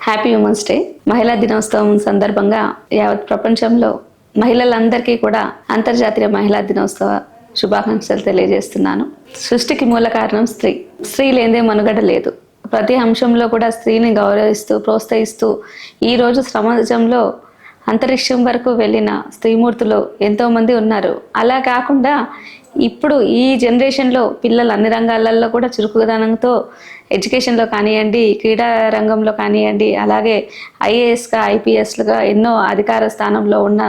Happy women's day. మహిళా దినోత్సవం సందర్భంగా యావత్ ప్రపంచంలో మహిళలందరికీ కూడా అంతర్జాతీయ మహిళా దినోత్సవ శుభాకాంక్షలు తెలియజేస్తున్నాను. సృష్టికి మూల కారణం స్త్రీ. స్త్రీ లేనిదే మనుగడ లేదు. ప్రతి అంశంలో కూడా స్త్రీని గౌరవిస్తూ ప్రోత్సహిస్తూ ఈరోజు సమాజంలో అంతరిక్షం వరకు వెళ్ళిన స్త్రీమూర్తులు ఎంతోమంది ఉన్నారు. అలా కాకుండా ఇప్పుడు ఈ జనరేషన్లో పిల్లలు అన్ని రంగాలలో కూడా చురుకుదనంతో ఎడ్యుకేషన్లో కానివ్వండి, క్రీడా రంగంలో కానివ్వండి, అలాగే ఐఏఎస్గా ఐపీఎస్లుగా ఎన్నో అధికార స్థానంలో ఉన్న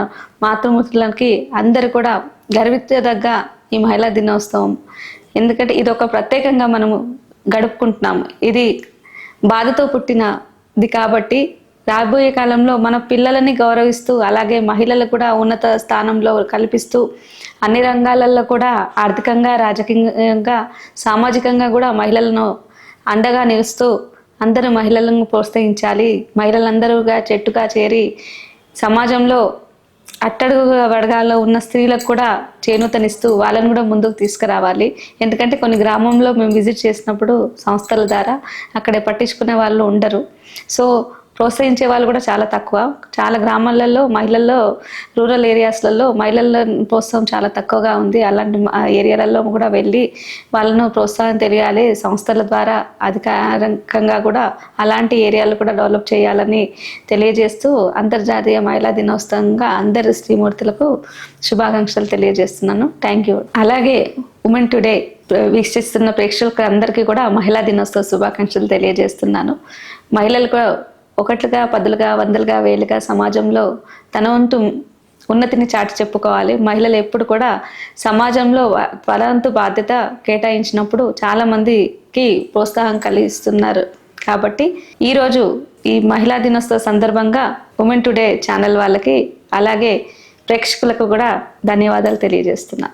మాతృమూర్తులకి అందరూ కూడా గర్వించదగ్గ ఈ మహిళా దినోత్సవం. ఎందుకంటే ఇది ఒక ప్రత్యేకంగా మనము గడుపుకుంటున్నాము. ఇది బాధతో పుట్టినది కాబట్టి రాబోయే కాలంలో మన పిల్లలని గౌరవిస్తూ అలాగే మహిళలకు కూడా ఉన్నత స్థానంలో కల్పిస్తూ అన్ని రంగాలలో కూడా ఆర్థికంగా, రాజకీయంగా, సామాజికంగా కూడా మహిళలను అండగా నిలుస్తూ అందరూ మహిళలను ప్రోత్సహించాలి. మహిళలందరూగా చెట్టుగా చేరి సమాజంలో అట్టడుగు వర్గాల్లో ఉన్న స్త్రీలకు కూడా చేయూతనిస్తూ వాళ్ళని కూడా ముందుకు తీసుకురావాలి. ఎందుకంటే కొన్ని గ్రామంలో మేము విజిట్ చేసినప్పుడు సంస్థల ద్వారా అక్కడే పట్టించుకునే వాళ్ళు ఉండరు. సో ప్రోత్సహించే వాళ్ళు కూడా చాలా తక్కువ. చాలా గ్రామాలలో మహిళల్లో, రూరల్ ఏరియాస్లలో మహిళల ప్రోత్సాహం చాలా తక్కువగా ఉంది. అలాంటి ఏరియాలలో కూడా వెళ్ళి వాళ్ళను ప్రోత్సాహం తెలియాలి. సంస్థల ద్వారా అధికారికంగా కూడా అలాంటి ఏరియాలు కూడా డెవలప్ చేయాలని తెలియజేస్తూ అంతర్జాతీయ మహిళా దినోత్సవంగా అందరి స్త్రీమూర్తులకు శుభాకాంక్షలు తెలియజేస్తున్నాను. Thank you. అలాగే ఉమెన్ టుడే వీక్షిస్తున్న ప్రేక్షకులకు అందరికీ కూడా మహిళా దినోత్సవ శుభాకాంక్షలు తెలియజేస్తున్నాను. మహిళలకు ఒకట్లుగా, పదులుగా, వందలుగా, వేలుగా సమాజంలో తన వంతు ఉన్నతిని చాటి చెప్పుకోవాలి. మహిళలు ఎప్పుడు కూడా సమాజంలో తనవంతు బాధ్యత కేటాయించినప్పుడు చాలా మందికి ప్రోత్సాహం కలిగిస్తున్నారు. కాబట్టి ఈరోజు ఈ మహిళా దినోత్సవ సందర్భంగా ఉమెన్ టుడే ఛానల్ వాళ్ళకి అలాగే ప్రేక్షకులకు కూడా ధన్యవాదాలు తెలియజేస్తున్నా.